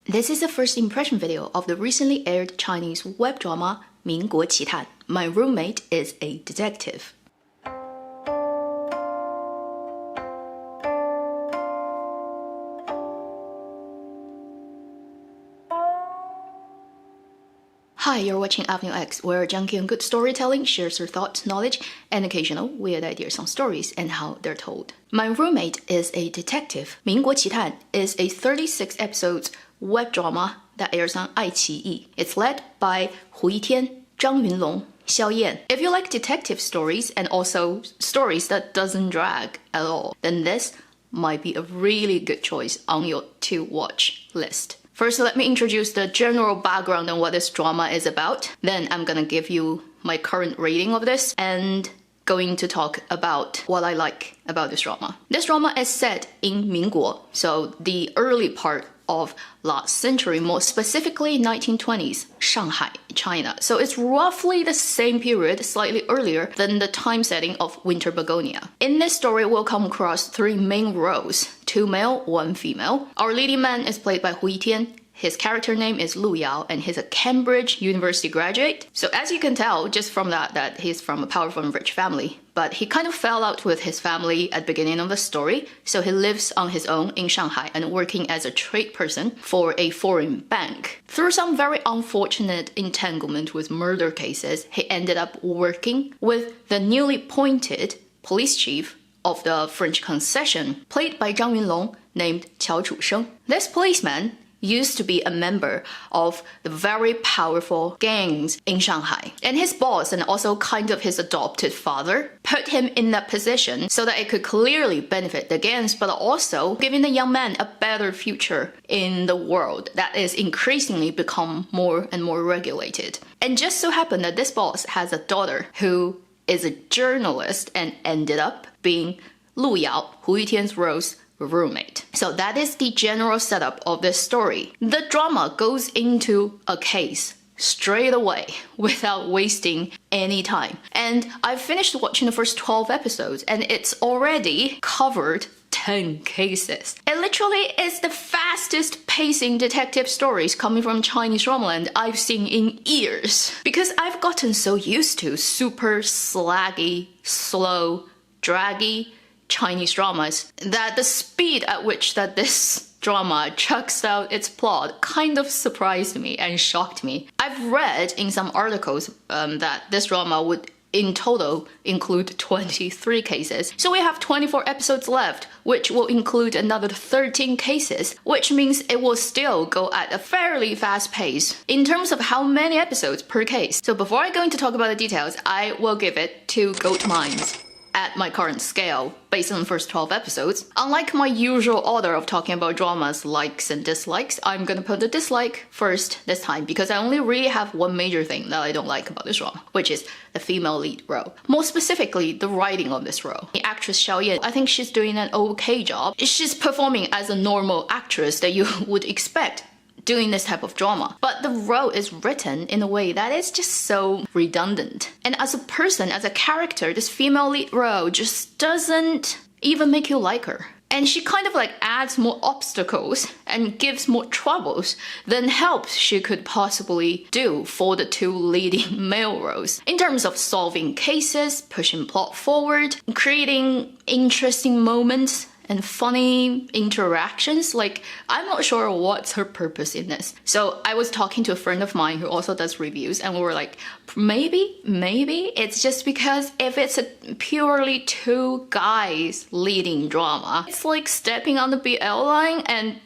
This is the first impression video of the recently aired Chinese web drama 民国奇谭. My roommate is a detective. Hi, you're watching Avenue X, where a junkie on good storytelling shares her thoughts, knowledge, and occasional weird ideas on stories and how they're told. My roommate is a detective. 民国奇谭 is a 36 episodes web drama that airs on 爱奇艺. It's led by 胡一天, Zhang Yunlong, Xiao Yan. If you like detective stories and also stories that doesn't drag at all, then this might be a really good choice on your to-watch list. First, let me introduce the general background on what this drama is about. Then I'm gonna give you my current rating of this and going to talk about what I like about this drama. This drama is set in 民国, so the early part of last century, more specifically 1920s, Shanghai, China. So it's roughly the same period, slightly earlier than the time setting of Winter Begonia. In this story, we'll come across three main roles, 2 male, 1 female. Our leading man is played by Hu Yitian. His character name is Lu Yao, and he's a Cambridge University graduate. So as you can tell, just from that he's from a powerful and rich family. But he kind of fell out with his family at the beginning of the story, so he lives on his own in Shanghai and working as a trade person for a foreign bank. Through some very unfortunate entanglement with murder cases, he ended up working with the newly appointed police chief of the French concession, played by Zhang Yunlong, named Qiao Chusheng. This policeman used to be a member of the very powerful gangs in Shanghai. And his boss, and also kind of his adopted father, put him in that position so that it could clearly benefit the gangs, but also giving the young man a better future in the world that is increasingly become more and more regulated. And just so happened that this boss has a daughter who is a journalist and ended up being Lu Yao, Hu Yitian's role's roommate. So that is the general setup of this story. The drama goes into a case straight away without wasting any time. And I've finished watching the first 12 episodes and it's already covered 10 cases. It literally is the fastest pacing detective stories coming from Chinese dramaland I've seen in years. Because I've gotten so used to super slaggy, slow, draggy Chinese dramas that the speed at which that this drama chucks out its plot kind of surprised me and shocked me. I've read in some articles that this drama would in total include 23 cases. So we have 24 episodes left, which will include another 13 cases, which means it will still go at a fairly fast pace in terms of how many episodes per case. So before I go into talk about the details, I will give it 2 gold mines at my current scale, based on the first 12 episodes. Unlike my usual order of talking about dramas likes and dislikes, I'm gonna put the dislike first this time because I only really have one major thing that I don't like about this drama, which is the female lead role. More specifically, the writing of this role. The actress Xiao Yan, I think she's doing an okay job. She's performing as a normal actress that you would expect doing this type of drama. But the role is written in a way that is just so redundant. And as a person, as a character, this female lead role just doesn't even make you like her. And she kind of like adds more obstacles and gives more troubles than helps she could possibly do for the 2 leading male roles. In terms of solving cases, pushing plot forward, creating interesting moments, and funny interactions. Like, I'm not sure what's her purpose in this. So I was talking to a friend of mine who also does reviews, and we were like, maybe it's just because if it's a purely 2 guys leading drama, it's like stepping on the BL line and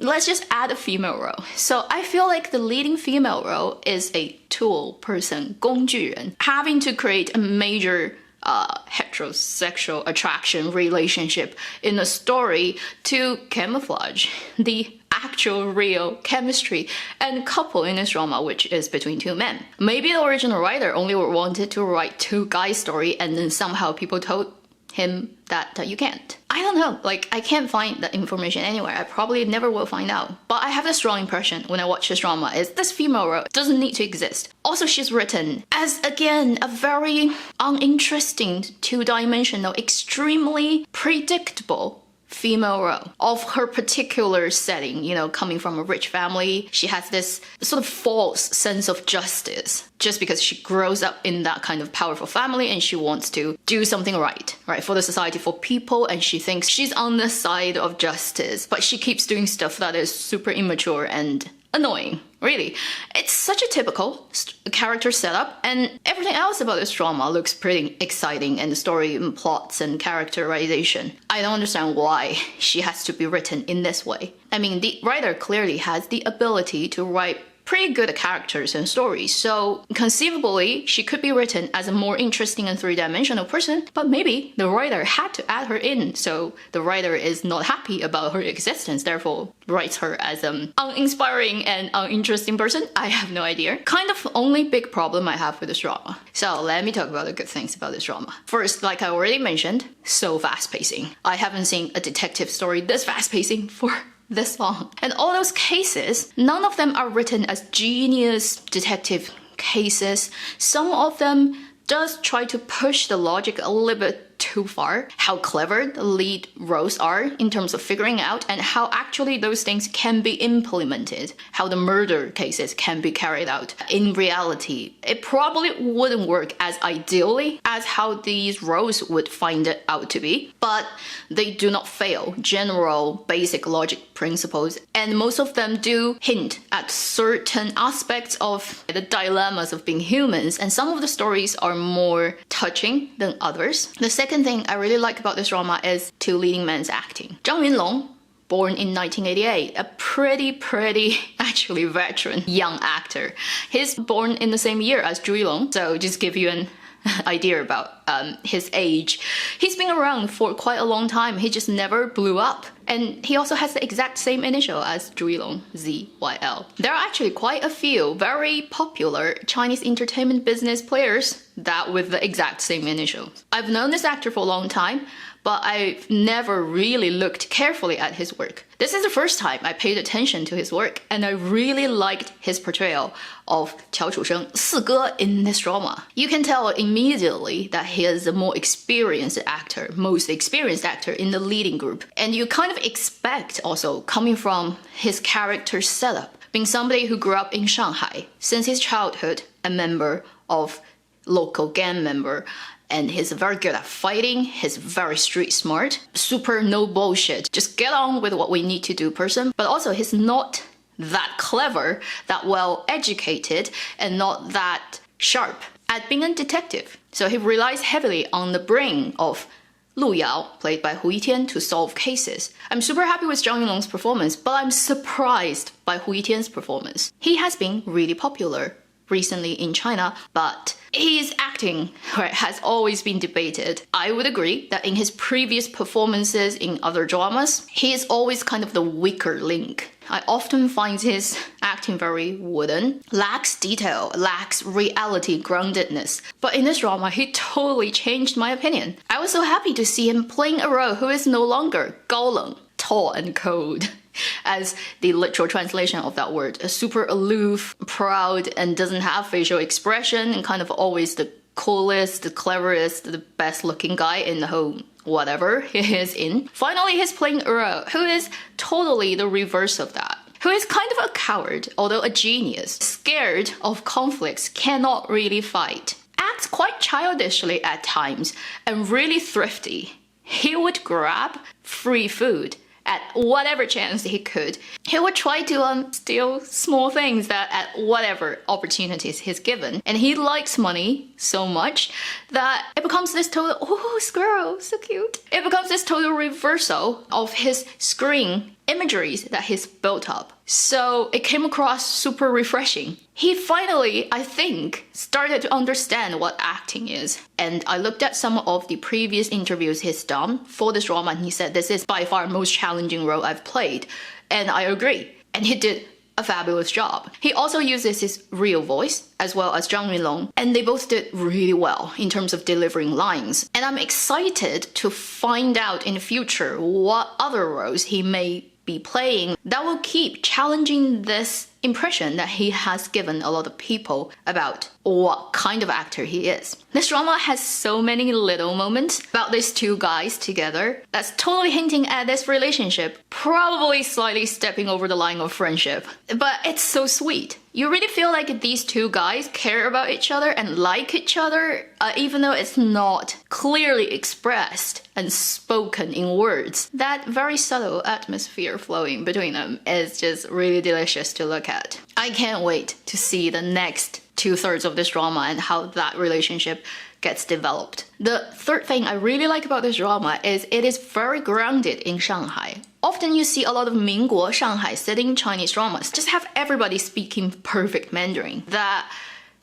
let's just add a female role. So I feel like the leading female role is a tool person, 工具人, having to create a major heterosexual attraction relationship in a story to camouflage the actual real chemistry and couple in this drama, which is between 2 men. Maybe the original writer only wanted to write 2 guy story and then somehow people told him that you can't. I don't know, like I can't find that information anywhere. I probably never will find out. But I have a strong impression when I watch this drama is this female role doesn't need to exist. Also, she's written as, again, a very uninteresting, 2-dimensional, extremely predictable female role of her particular setting, coming from a rich family. She has this sort of false sense of justice just because she grows up in that kind of powerful family and she wants to do something right, for the society, for people, and she thinks she's on the side of justice, but she keeps doing stuff that is super immature and annoying. Really, it's such a typical character setup, and everything else about this drama looks pretty exciting, and the story and plots and characterization. I don't understand why she has to be written in this way. I mean, the writer clearly has the ability to write pretty good characters and stories, so conceivably she could be written as a more interesting and three-dimensional person, but maybe the writer had to add her in, so the writer is not happy about her existence, therefore writes her as an uninspiring and uninteresting person. I have no idea. Kind of only big problem I have with this drama. So let me talk about the good things about this drama. First, like I already mentioned, so fast-pacing. I haven't seen a detective story this fast-pacing for this long. And all those cases, none of them are written as genius detective cases. Some of them does try to push the logic a little bit too far. How clever the lead roles are in terms of figuring out and how actually those things can be implemented. How the murder cases can be carried out. In reality, it probably wouldn't work as ideally as how these roles would find it out to be, but they do not fail general basic logic principles, and most of them do hint at certain aspects of the dilemmas of being humans, and some of the stories are more touching than others. The second thing I really like about this drama is two leading men's acting. Zhang Yunlong, born in 1988, a pretty actually veteran young actor. He's born in the same year as Zhu Yilong, so just give you an idea about his age. He's been around for quite a long time. He just never blew up. And he also has the exact same initial as Zhu Yilong, ZYL. There are actually quite a few very popular Chinese entertainment business players that with the exact same initial. I've known this actor for a long time, but I've never really looked carefully at his work. This is the first time I paid attention to his work, and I really liked his portrayal of Qiao Chusheng, Si Ge, in this drama. You can tell immediately that he is a more experienced actor, most experienced actor in the leading group. And you kind of expect also, coming from his character setup, being somebody who grew up in Shanghai, since his childhood, a member of local gang member, and he's very good at fighting, he's very street smart, super no bullshit, just get on with what we need to do person, but also he's not that clever, that well educated, and not that sharp at being a detective. So he relies heavily on the brain of Lu Yao, played by Hu Yitian, to solve cases. I'm super happy with Zhang Yunlong's performance, but I'm surprised by Hu Yitian's performance. He has been really popular recently in China, but his acting has always been debated. I would agree that in his previous performances in other dramas, he is always kind of the weaker link. I often find his acting very wooden, lacks detail, lacks reality groundedness. But in this drama, he totally changed my opinion. I was so happy to see him playing a role who is no longer gaoleng, tall and cold, as the literal translation of that word. A super aloof, proud, and doesn't have facial expression, and kind of always the coolest, the cleverest, the best looking guy in the whole whatever he is in. Finally, he's playing Uro, who is totally the reverse of that. Who is kind of a coward, although a genius, scared of conflicts, cannot really fight. Acts quite childishly at times, and really thrifty. He would grab free food at whatever chance he could. He would try to steal small things that at whatever opportunities he's given. And he likes money so much that it becomes this total, oh, squirrel, so cute. It becomes this total reversal of his screen imageries that he's built up. So it came across super refreshing. He finally, I think, started to understand what acting is. And I looked at some of the previous interviews he's done for this drama, and he said this is by far the most challenging role I've played. And I agree. And he did a fabulous job. He also uses his real voice, as well as Zhang Yunlong, and they both did really well in terms of delivering lines. And I'm excited to find out in the future what other roles he may be playing that will keep challenging this impression that he has given a lot of people about what kind of actor he is. This drama has so many little moments about these two guys together that's totally hinting at this relationship, probably slightly stepping over the line of friendship. But it's so sweet. You really feel like these two guys care about each other and like each other, even though it's not clearly expressed and spoken in words. That very subtle atmosphere flowing between them is just really delicious to look at. I can't wait to see the next 2/3 of this drama and how that relationship gets developed. The third thing I really like about this drama is it is very grounded in Shanghai. Often you see a lot of 民国 Shanghai setting Chinese dramas just have everybody speaking perfect Mandarin that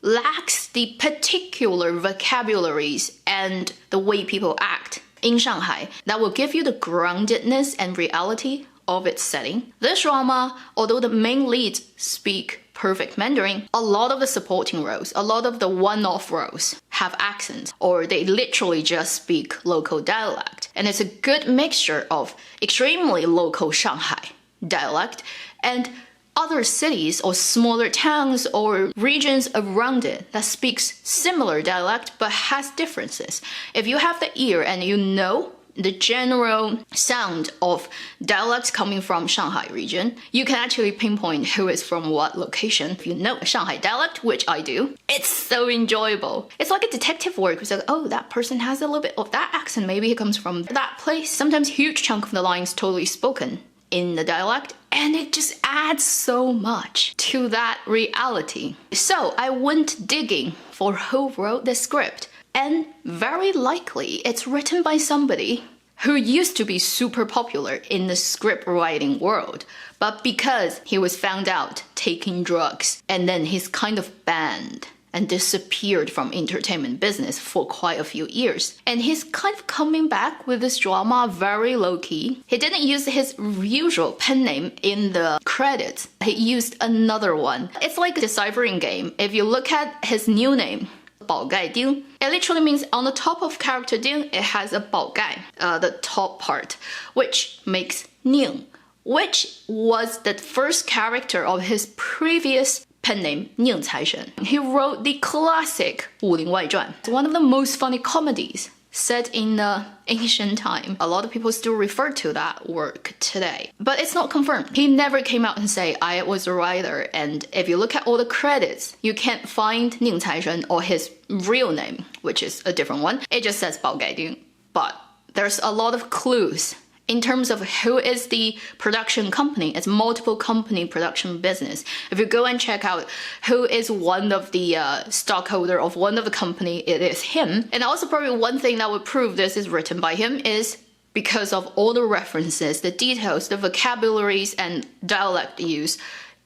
lacks the particular vocabularies and the way people act in Shanghai that will give you the groundedness and reality of its setting. This drama, although the main leads speak perfect Mandarin, a lot of the supporting roles, a lot of the one-off roles have accents, or they literally just speak local dialect. And it's a good mixture of extremely local Shanghai dialect and other cities or smaller towns or regions around it that speaks similar dialect but has differences. If you have the ear and you know the general sound of dialects coming from Shanghai region, you can actually pinpoint who is from what location. If you know a Shanghai dialect, which I do, it's so enjoyable. It's like a detective work. It's like, oh, that person has a little bit of that accent. Maybe he comes from that place. Sometimes huge chunk of the lines totally spoken in the dialect, and it just adds so much to that reality. So I went digging for who wrote the script. And very likely it's written by somebody who used to be super popular in the script writing world. But because he was found out taking drugs and then he's kind of banned and disappeared from entertainment business for quite a few years. And he's kind of coming back with this drama very low-key. He didn't use his usual pen name in the credits. He used another one. It's like a deciphering game. If you look at his new name, 宝盖丁. It literally means on the top of character Ding, it has a 宝盖, the top part, which makes Ning, which was the first character of his previous pen name, Ning Caishen. He wrote the classic 武林外传, one of the most funny comedies set in the ancient time. A lot of people still refer to that work today. But it's not confirmed. He never came out and say, I was a writer. And if you look at all the credits, you can't find Ning Caishen or his real name, which is a different one. It just says 宝盖丁. But there's a lot of clues in terms of who is the production company. It's multiple company production business. If you go and check out who is one of the stockholder of one of the company, it is him. And also probably one thing that would prove this is written by him is because of all the references, the details, the vocabularies and dialect use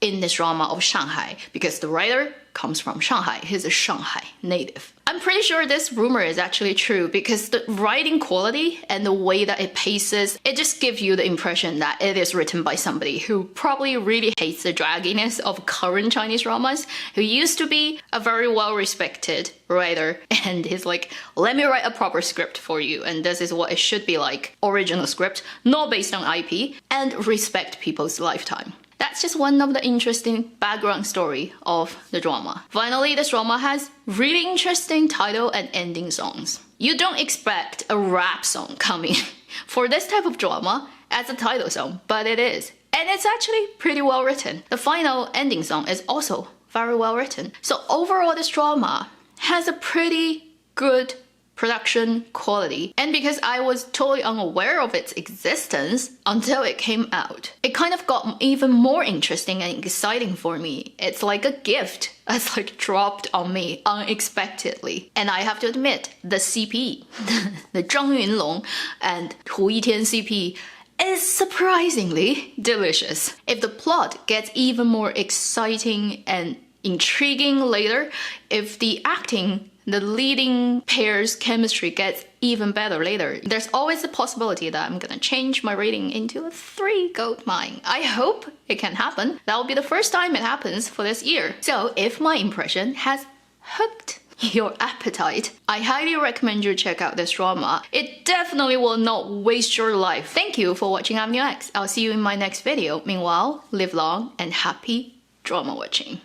in this drama of Shanghai, because the writer comes from Shanghai. He's a Shanghai native. I'm pretty sure this rumor is actually true because the writing quality and the way that it paces, it just gives you the impression that it is written by somebody who probably really hates the dragginess of current Chinese dramas, who used to be a very well-respected writer, and he's like, let me write a proper script for you, and this is what it should be like. Original script, not based on IP, and respect people's lifetime. That's just one of the interesting background story of the drama. Finally, this drama has really interesting title and ending songs. You don't expect a rap song coming for this type of drama as a title song, but it is. And it's actually pretty well written. The final ending song is also very well written. So overall, this drama has a pretty good production quality, and because I was totally unaware of its existence until it came out, it kind of got even more interesting and exciting for me. It's like a gift that's like dropped on me unexpectedly. And I have to admit, the CP, the Zhang Yunlong and Hu Yitian CP is surprisingly delicious. If the plot gets even more exciting and intriguing later, if the acting, the leading pair's chemistry gets even better later, there's always the possibility that I'm gonna change my rating into a 3 gold mine. I hope it can happen. That will be the first time it happens for this year. So if my impression has hooked your appetite. I highly recommend you check out this drama. It definitely will not waste your life. Thank you for watching Avenue X. I'll see you in my next video. Meanwhile, live long and happy drama watching.